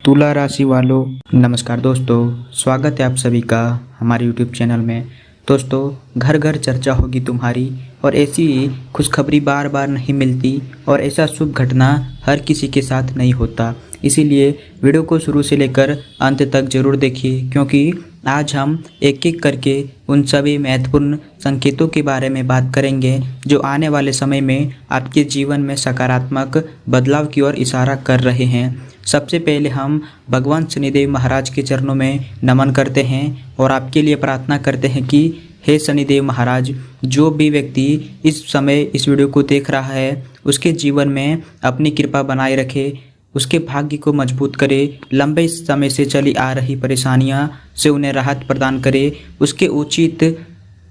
तुला राशि वालों, नमस्कार दोस्तों। स्वागत है आप सभी का हमारे YouTube चैनल में। दोस्तों, घर घर चर्चा होगी तुम्हारी, और ऐसी खुशखबरी बार बार नहीं मिलती और ऐसा शुभ घटना हर किसी के साथ नहीं होता। इसीलिए वीडियो को शुरू से लेकर अंत तक जरूर देखिए, क्योंकि आज हम एक एक करके उन सभी महत्वपूर्ण संकेतों के बारे में बात करेंगे जो आने वाले समय में आपके जीवन में सकारात्मक बदलाव की ओर इशारा कर रहे हैं। सबसे पहले हम भगवान शनिदेव महाराज के चरणों में नमन करते हैं और आपके लिए प्रार्थना करते हैं कि हे शनिदेव महाराज, जो भी व्यक्ति इस समय इस वीडियो को देख रहा है उसके जीवन में अपनी कृपा बनाए रखे, उसके भाग्य को मजबूत करे, लंबे समय से चली आ रही परेशानियां से उन्हें राहत प्रदान करे, उसके उचित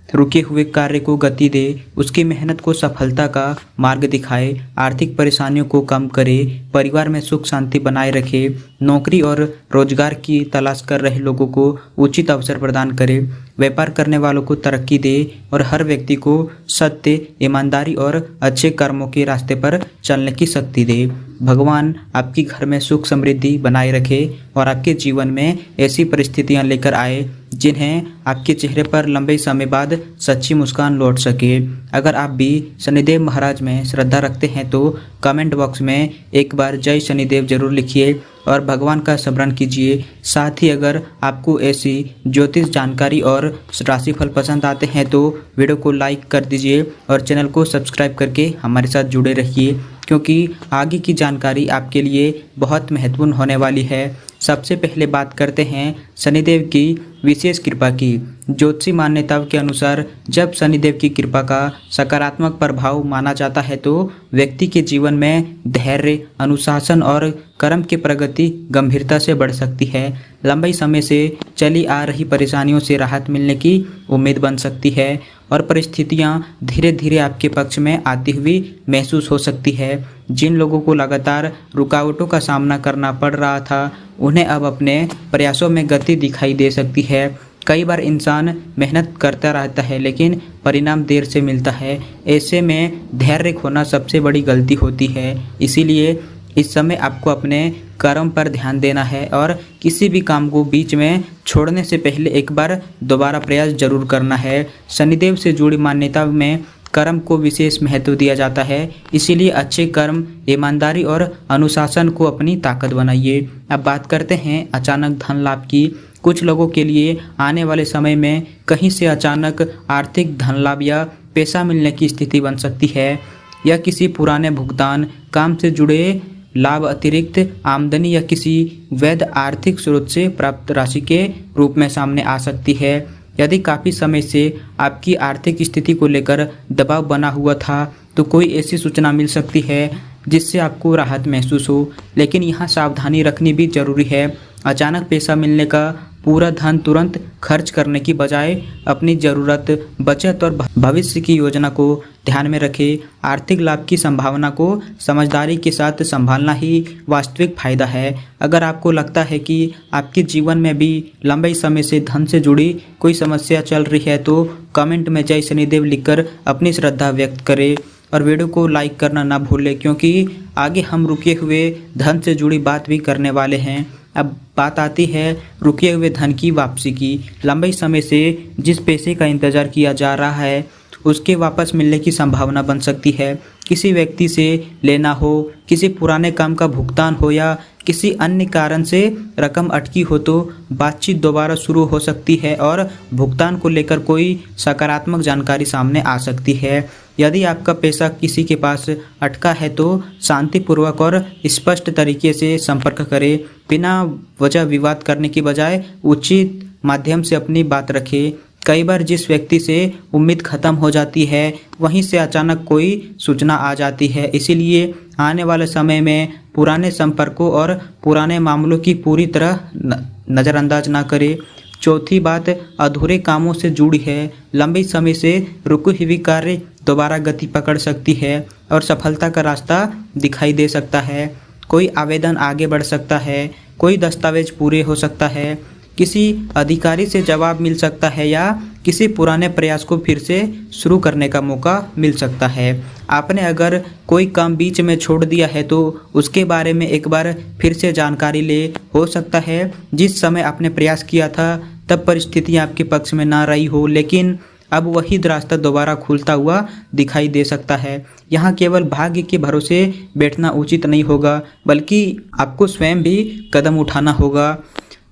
रुके हुए कार्य को गति दे, उसकी मेहनत को सफलता का मार्ग दिखाए, आर्थिक परेशानियों को कम करे, परिवार में सुख शांति बनाए रखे, नौकरी और रोजगार की तलाश कर रहे लोगों को उचित अवसर प्रदान करे, व्यापार करने वालों को तरक्की दे और हर व्यक्ति को सत्य, ईमानदारी और अच्छे कर्मों के रास्ते पर चलने की शक्ति दे। भगवान आपके घर में सुख समृद्धि बनाए रखे और आपके जीवन में ऐसी परिस्थितियां लेकर आए जिन्हें आपके चेहरे पर लंबे समय बाद सच्ची मुस्कान लौट सके। अगर आप भी शनिदेव महाराज में श्रद्धा रखते हैं तो कमेंट बॉक्स में एक बार जय शनिदेव जरूर लिखिए और भगवान का स्मरण कीजिए। साथ ही अगर आपको ऐसी ज्योतिष जानकारी और राशिफल पसंद आते हैं तो वीडियो को लाइक कर दीजिए और चैनल को सब्सक्राइब करके हमारे साथ जुड़े रहिए, क्योंकि आगे की जानकारी आपके लिए बहुत महत्वपूर्ण होने वाली है। सबसे पहले बात करते हैं शनिदेव की विशेष कृपा की। ज्योतिषी मान्यताओं के अनुसार जब शनिदेव की कृपा का सकारात्मक प्रभाव माना जाता है तो व्यक्ति के जीवन में धैर्य, अनुशासन और कर्म की प्रगति गंभीरता से बढ़ सकती है। लंबे समय से चली आ रही परेशानियों से राहत मिलने की उम्मीद बन सकती है और परिस्थितियां धीरे धीरे आपके पक्ष में आती हुई महसूस हो सकती है। जिन लोगों को लगातार रुकावटों का सामना करना पड़ रहा था, उन्हें अब अपने प्रयासों में गति दिखाई दे सकती है। कई बार इंसान मेहनत करता रहता है लेकिन परिणाम देर से मिलता है। ऐसे में धैर्य खोना सबसे बड़ी गलती होती है। इसीलिए इस समय आपको अपने कर्म पर ध्यान देना है और किसी भी काम को बीच में छोड़ने से पहले एक बार दोबारा प्रयास जरूर करना है। शनिदेव से जुड़ी मान्यता में कर्म को विशेष महत्व दिया जाता है, इसीलिए अच्छे कर्म, ईमानदारी और अनुशासन को अपनी ताकत बनाइए। अब बात करते हैं अचानक धन लाभ की। कुछ लोगों के लिए आने वाले समय में कहीं से अचानक आर्थिक धन लाभ या पैसा मिलने की स्थिति बन सकती है। यह किसी पुराने भुगतान, काम से जुड़े लाभ, अतिरिक्त आमदनी या किसी वैध आर्थिक स्रोत से प्राप्त राशि के रूप में सामने आ सकती है। यदि काफ़ी समय से आपकी आर्थिक स्थिति को लेकर दबाव बना हुआ था तो कोई ऐसी सूचना मिल सकती है जिससे आपको राहत महसूस हो, लेकिन यहाँ सावधानी रखनी भी जरूरी है। अचानक पैसा मिलने का पूरा धन तुरंत खर्च करने की बजाय अपनी ज़रूरत, बचत और भविष्य की योजना को ध्यान में रखें। आर्थिक लाभ की संभावना को समझदारी के साथ संभालना ही वास्तविक फायदा है। अगर आपको लगता है कि आपके जीवन में भी लंबे समय से धन से जुड़ी कोई समस्या चल रही है तो कमेंट में जय शनिदेव लिखकर अपनी श्रद्धा व्यक्त करें और वीडियो को लाइक करना ना भूलें, क्योंकि आगे हम रुके हुए धन से जुड़ी बात भी करने वाले हैं। अब बात आती है रुके हुए धन की वापसी की। लंबे समय से जिस पैसे का इंतज़ार किया जा रहा है उसके वापस मिलने की संभावना बन सकती है। किसी व्यक्ति से लेना हो, किसी पुराने काम का भुगतान हो या किसी अन्य कारण से रकम अटकी हो तो बातचीत दोबारा शुरू हो सकती है और भुगतान को लेकर कोई सकारात्मक जानकारी सामने आ सकती है। यदि आपका पैसा किसी के पास अटका है तो शांतिपूर्वक और स्पष्ट तरीके से संपर्क करें। बिना वजह विवाद करने की बजाय उचित माध्यम से अपनी बात रखें। कई बार जिस व्यक्ति से उम्मीद खत्म हो जाती है वहीं से अचानक कोई सूचना आ जाती है, इसीलिए आने वाले समय में पुराने संपर्कों और पुराने मामलों की पूरी तरह नज़रअंदाज ना करें। चौथी बात अधूरे कामों से जुड़ी है। लंबे समय से रुकी हुई कार्य दोबारा गति पकड़ सकती है और सफलता का रास्ता दिखाई दे सकता है। कोई आवेदन आगे बढ़ सकता है, कोई दस्तावेज पूरे हो सकता है, किसी अधिकारी से जवाब मिल सकता है या किसी पुराने प्रयास को फिर से शुरू करने का मौका मिल सकता है। आपने अगर कोई काम बीच में छोड़ दिया है तो उसके बारे में एक बार फिर से जानकारी ले। हो सकता है जिस समय आपने प्रयास किया था तब परिस्थितियाँ आपके पक्ष में ना रही हो, लेकिन अब वही रास्ता दोबारा खुलता हुआ दिखाई दे सकता है। यहाँ केवल भाग्य के भरोसे बैठना उचित नहीं होगा, बल्कि आपको स्वयं भी कदम उठाना होगा।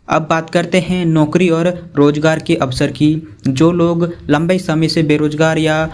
अब बात करते हैं नौकरी और रोजगार के अवसर की। जो लोग लंबे समय से बेरोजगार या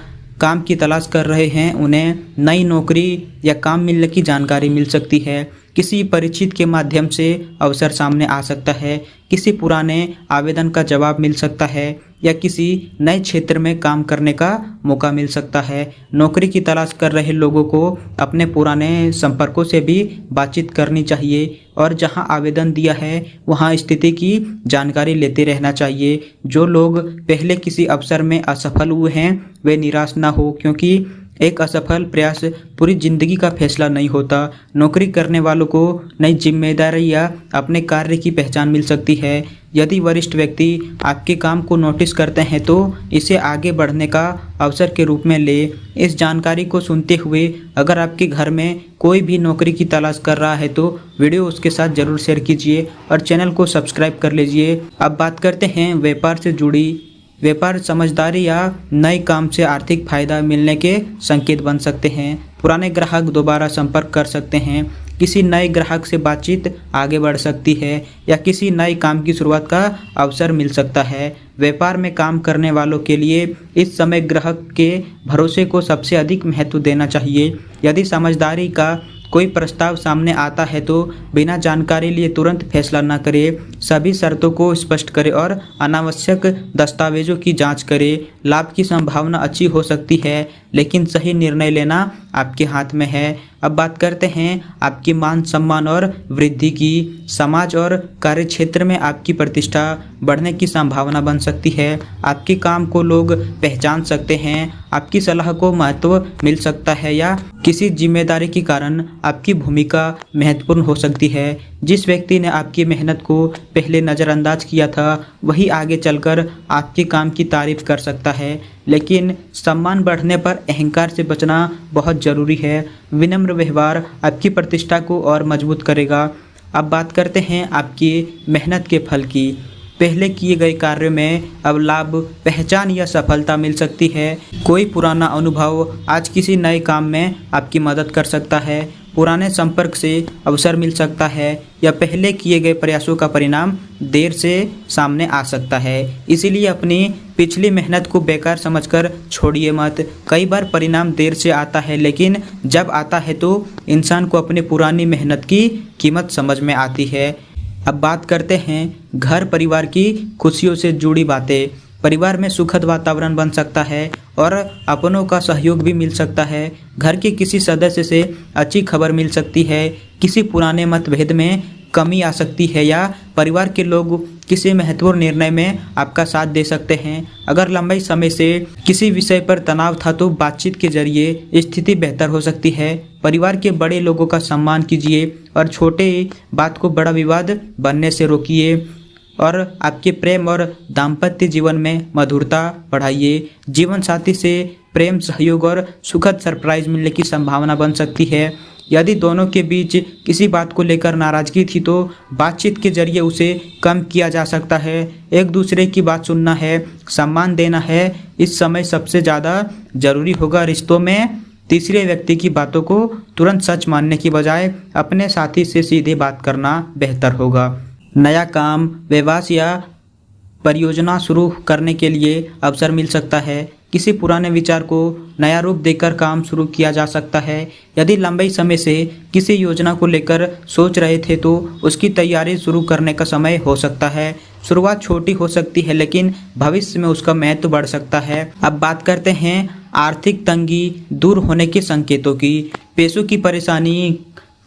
काम की तलाश कर रहे हैं, उन्हें नई नौकरी या काम मिलने की जानकारी मिल सकती है। किसी परिचित के माध्यम से अवसर सामने आ सकता है, किसी पुराने आवेदन का जवाब मिल सकता है या किसी नए क्षेत्र में काम करने का मौका मिल सकता है। नौकरी की तलाश कर रहे लोगों को अपने पुराने संपर्कों से भी बातचीत करनी चाहिए और जहां आवेदन दिया है वहां स्थिति की जानकारी लेते रहना चाहिए। जो लोग पहले किसी अवसर में असफल हुए हैं वे निराश ना हो, क्योंकि एक असफल प्रयास पूरी जिंदगी का फैसला नहीं होता। नौकरी करने वालों को नई जिम्मेदारी या अपने कार्य की पहचान मिल सकती है। यदि वरिष्ठ व्यक्ति आपके काम को नोटिस करते हैं तो इसे आगे बढ़ने का अवसर के रूप में ले। इस जानकारी को सुनते हुए अगर आपके घर में कोई भी नौकरी की तलाश कर रहा है तो वीडियो उसके साथ ज़रूर शेयर कीजिए और चैनल को सब्सक्राइब कर लीजिए। अब बात करते हैं व्यापार से जुड़ी। व्यापार समझदारी या नए काम से आर्थिक फायदा मिलने के संकेत बन सकते हैं। पुराने ग्राहक दोबारा संपर्क कर सकते हैं, किसी नए ग्राहक से बातचीत आगे बढ़ सकती है या किसी नए काम की शुरुआत का अवसर मिल सकता है। व्यापार में काम करने वालों के लिए इस समय ग्राहक के भरोसे को सबसे अधिक महत्व देना चाहिए। यदि समझदारी का कोई प्रस्ताव सामने आता है तो बिना जानकारी लिए तुरंत फैसला न करें। सभी शर्तों को स्पष्ट करें और अनावश्यक दस्तावेजों की जांच करें। लाभ की संभावना अच्छी हो सकती है, लेकिन सही निर्णय लेना आपके हाथ में है। अब बात करते हैं आपकी मान सम्मान और वृद्धि की। समाज और कार्य क्षेत्र में आपकी प्रतिष्ठा बढ़ने की संभावना बन सकती है। आपके काम को लोग पहचान सकते हैं, आपकी सलाह को महत्व मिल सकता है या किसी जिम्मेदारी के कारण आपकी भूमिका महत्वपूर्ण हो सकती है। जिस व्यक्ति ने आपकी मेहनत को पहले नज़रअंदाज किया था वही आगे चलकर आपके काम की तारीफ कर सकता है, लेकिन सम्मान बढ़ने पर अहंकार से बचना बहुत ज़रूरी है। विनम्र व्यवहार आपकी प्रतिष्ठा को और मजबूत करेगा। अब बात करते हैं आपकी मेहनत के फल की। पहले किए गए कार्य में अब लाभ, पहचान या सफलता मिल सकती है। कोई पुराना अनुभव आज किसी नए काम में आपकी मदद कर सकता है। पुराने संपर्क से अवसर मिल सकता है या पहले किए गए प्रयासों का परिणाम देर से सामने आ सकता है। इसीलिए अपनी पिछली मेहनत को बेकार समझकर छोड़िए मत। कई बार परिणाम देर से आता है, लेकिन जब आता है तो इंसान को अपनी पुरानी मेहनत की कीमत समझ में आती है। अब बात करते हैं घर परिवार की खुशियों से जुड़ी बातें। परिवार में सुखद वातावरण बन सकता है और अपनों का सहयोग भी मिल सकता है। घर के किसी सदस्य से अच्छी खबर मिल सकती है, किसी पुराने मतभेद में कमी आ सकती है या परिवार के लोग किसी महत्वपूर्ण निर्णय में आपका साथ दे सकते हैं। अगर लंबे समय से किसी विषय पर तनाव था तो बातचीत के जरिए स्थिति बेहतर हो सकती है। परिवार के बड़े लोगों का सम्मान कीजिए और छोटे बात को बड़ा विवाद बनने से रोकिए और आपके प्रेम और दाम्पत्य जीवन में मधुरता बढ़ाइए। जीवन साथी से प्रेम, सहयोग और सुखद सरप्राइज मिलने की संभावना बन सकती है। यदि दोनों के बीच किसी बात को लेकर नाराजगी थी तो बातचीत के जरिए उसे कम किया जा सकता है। एक दूसरे की बात सुनना है, सम्मान देना है, इस समय सबसे ज़्यादा ज़रूरी होगा। रिश्तों में तीसरे व्यक्ति की बातों को तुरंत सच मानने की बजाय अपने साथी से सीधे बात करना बेहतर होगा। नया काम, व्यवसाय या परियोजना शुरू करने के लिए अवसर मिल सकता है। किसी पुराने विचार को नया रूप देकर काम शुरू किया जा सकता है। यदि लंबे समय से किसी योजना को लेकर सोच रहे थे तो उसकी तैयारी शुरू करने का समय हो सकता है। शुरुआत छोटी हो सकती है, लेकिन भविष्य में उसका महत्व बढ़ सकता है। अब बात करते हैं आर्थिक तंगी दूर होने के संकेतों की। पैसों की परेशानी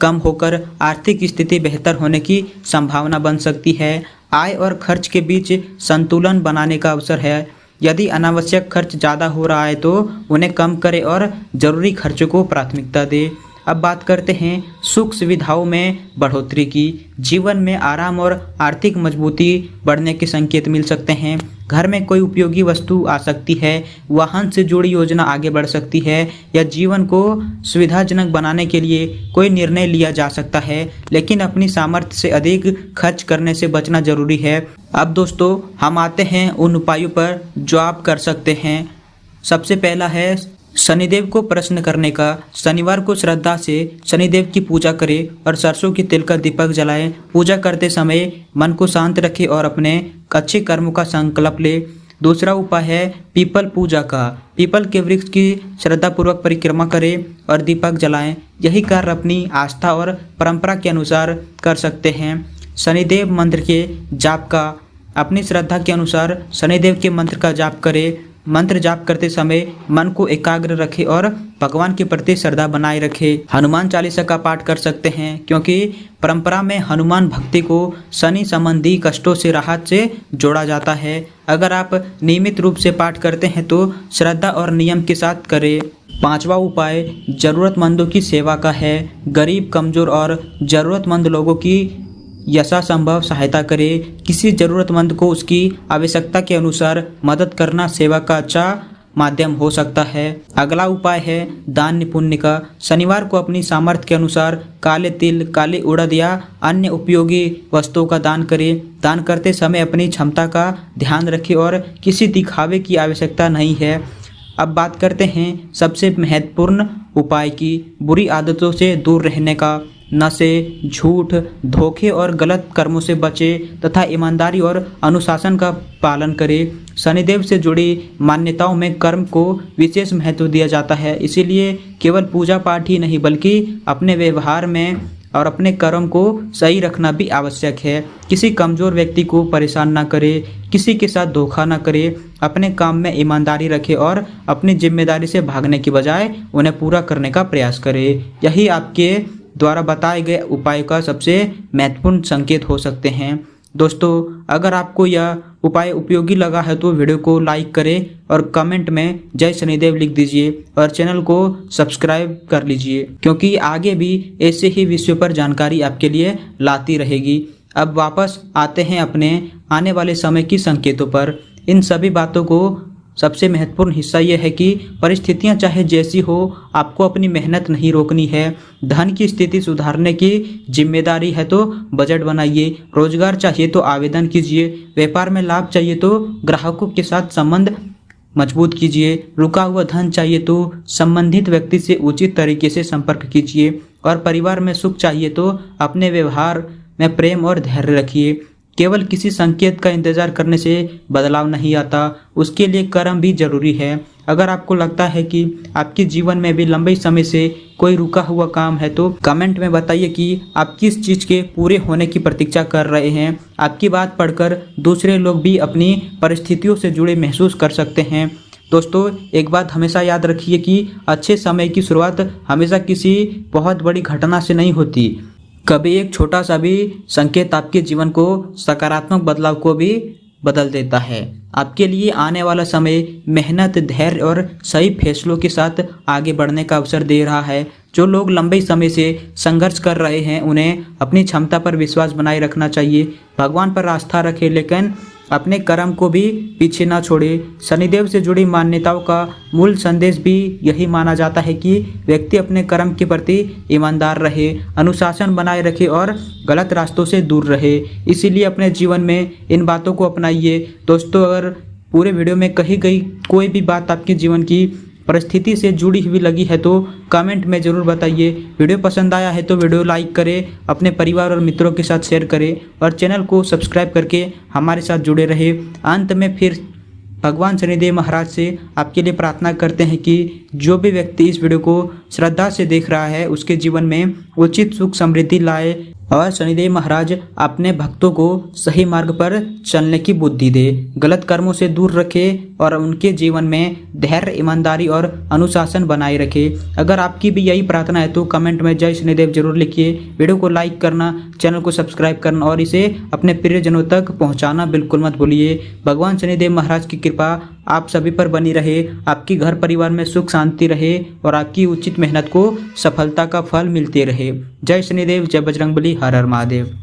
कम होकर आर्थिक स्थिति बेहतर होने की संभावना बन सकती है। आय और खर्च के बीच संतुलन बनाने का अवसर है। यदि अनावश्यक खर्च ज़्यादा हो रहा है तो उन्हें कम करें और ज़रूरी खर्चों को प्राथमिकता दें। अब बात करते हैं सुख सुविधाओं में बढ़ोतरी की। जीवन में आराम और आर्थिक मजबूती बढ़ने के संकेत मिल सकते हैं। घर में कोई उपयोगी वस्तु आ सकती है, वाहन से जुड़ी योजना आगे बढ़ सकती है या जीवन को सुविधाजनक बनाने के लिए कोई निर्णय लिया जा सकता है, लेकिन अपनी सामर्थ्य से अधिक खर्च करने से बचना जरूरी है। अब दोस्तों हम आते हैं उन उपायों पर जो आप कर सकते हैं। सबसे पहला है शनिदेव को प्रसन्न करने का। शनिवार को श्रद्धा से शनिदेव की पूजा करें और सरसों के तेल का दीपक जलाएं। पूजा करते समय मन को शांत रखें और अपने अच्छे कर्मों का संकल्प ले। दूसरा उपाय है पीपल पूजा का। पीपल के वृक्ष की श्रद्धापूर्वक परिक्रमा करें और दीपक जलाएं। यही कार्य अपनी आस्था और परंपरा के अनुसार कर सकते हैं। शनिदेव मंत्र के जाप का। अपनी श्रद्धा के अनुसार शनिदेव के मंत्र का जाप करें। मंत्र जाप करते समय मन को एकाग्र रखें और भगवान के प्रति श्रद्धा बनाए रखें। हनुमान चालीसा का पाठ कर सकते हैं क्योंकि परंपरा में हनुमान भक्ति को शनि संबंधी कष्टों से राहत से जोड़ा जाता है। अगर आप नियमित रूप से पाठ करते हैं तो श्रद्धा और नियम के साथ करें। पांचवा उपाय जरूरतमंदों की सेवा का है। गरीब, कमजोर और जरूरतमंद लोगों की यथासंभव सहायता करें। किसी जरूरतमंद को उसकी आवश्यकता के अनुसार मदद करना सेवा का अच्छा माध्यम हो सकता है। अगला उपाय है दान पुण्य का। शनिवार को अपनी सामर्थ्य के अनुसार काले तिल, काली उड़द या अन्य उपयोगी वस्तुओं का दान करें। दान करते समय अपनी क्षमता का ध्यान रखें और किसी दिखावे की आवश्यकता नहीं है। अब बात करते हैं सबसे महत्वपूर्ण उपाय की। बुरी आदतों से दूर रहने का। नशे, झूठ, धोखे और गलत कर्मों से बचें तथा ईमानदारी और अनुशासन का पालन करें। शनिदेव से जुड़ी मान्यताओं में कर्म को विशेष महत्व दिया जाता है, इसीलिए केवल पूजा पाठ ही नहीं बल्कि अपने व्यवहार में और अपने कर्म को सही रखना भी आवश्यक है। किसी कमज़ोर व्यक्ति को परेशान न करें, किसी के साथ धोखा न करें, अपने काम में ईमानदारी रखें और अपनी जिम्मेदारी से भागने की बजाय उन्हें पूरा करने का प्रयास करें। यही आपके द्वारा बताए गए उपाय का सबसे महत्वपूर्ण संकेत हो सकते हैं। दोस्तों अगर आपको यह उपाय उपयोगी लगा है तो वीडियो को लाइक करें और कमेंट में जय शनिदेव लिख दीजिए और चैनल को सब्सक्राइब कर लीजिए, क्योंकि आगे भी ऐसे ही विषयों पर जानकारी आपके लिए लाती रहेगी। अब वापस आते हैं अपने आने वाले समय की संकेतों पर। इन सभी बातों को सबसे महत्वपूर्ण हिस्सा यह है कि परिस्थितियां चाहे जैसी हो, आपको अपनी मेहनत नहीं रोकनी है। धन की स्थिति सुधारने की जिम्मेदारी है तो बजट बनाइए। रोजगार चाहिए तो आवेदन कीजिए। व्यापार में लाभ चाहिए तो ग्राहकों के साथ संबंध मजबूत कीजिए। रुका हुआ धन चाहिए तो संबंधित व्यक्ति से उचित तरीके से संपर्क कीजिए। और परिवार में सुख चाहिए तो अपने व्यवहार में प्रेम और धैर्य रखिए। केवल किसी संकेत का इंतजार करने से बदलाव नहीं आता, उसके लिए कर्म भी जरूरी है। अगर आपको लगता है कि आपके जीवन में भी लंबे समय से कोई रुका हुआ काम है तो कमेंट में बताइए कि आप किस चीज़ के पूरे होने की प्रतीक्षा कर रहे हैं। आपकी बात पढ़कर दूसरे लोग भी अपनी परिस्थितियों से जुड़े महसूस कर सकते हैं। दोस्तों एक बात हमेशा याद रखिए कि अच्छे समय की शुरुआत हमेशा किसी बहुत बड़ी घटना से नहीं होती। कभी एक छोटा सा भी संकेत आपके जीवन को सकारात्मक बदलाव को भी बदल देता है। आपके लिए आने वाला समय मेहनत, धैर्य और सही फैसलों के साथ आगे बढ़ने का अवसर दे रहा है। जो लोग लंबे समय से संघर्ष कर रहे हैं उन्हें अपनी क्षमता पर विश्वास बनाए रखना चाहिए। भगवान पर आस्था रखें लेकिन अपने कर्म को भी पीछे ना छोड़े। शनिदेव से जुड़ी मान्यताओं का मूल संदेश भी यही माना जाता है कि व्यक्ति अपने कर्म के प्रति ईमानदार रहे, अनुशासन बनाए रखे और गलत रास्तों से दूर रहे। इसीलिए अपने जीवन में इन बातों को अपनाइए। दोस्तों अगर पूरे वीडियो में कही गई कोई भी बात आपके जीवन की परिस्थिति से जुड़ी हुई लगी है तो कमेंट में ज़रूर बताइए। वीडियो पसंद आया है तो वीडियो लाइक करें, अपने परिवार और मित्रों के साथ शेयर करें और चैनल को सब्सक्राइब करके हमारे साथ जुड़े रहे। अंत में फिर भगवान शनिदेव महाराज से आपके लिए प्रार्थना करते हैं कि जो भी व्यक्ति इस वीडियो को श्रद्धा से देख रहा है उसके जीवन में उचित सुख समृद्धि लाए और शनिदेव महाराज अपने भक्तों को सही मार्ग पर चलने की बुद्धि दे, गलत कर्मों से दूर रखे और उनके जीवन में धैर्य, ईमानदारी और अनुशासन बनाए रखे। अगर आपकी भी यही प्रार्थना है तो कमेंट में जय शनिदेव जरूर लिखिए। वीडियो को लाइक करना, चैनल को सब्सक्राइब करना और इसे अपने प्रियजनों तक पहुँचाना बिल्कुल मत भूलिए। भगवान शनिदेव महाराज की कृपा आप सभी पर बनी रहे, आपकी घर परिवार में सुख शांति रहे और आपकी उचित मेहनत को सफलता का फल मिलते रहे। जय शनिदेव, जय बजरंगबली, हर हर महादेव।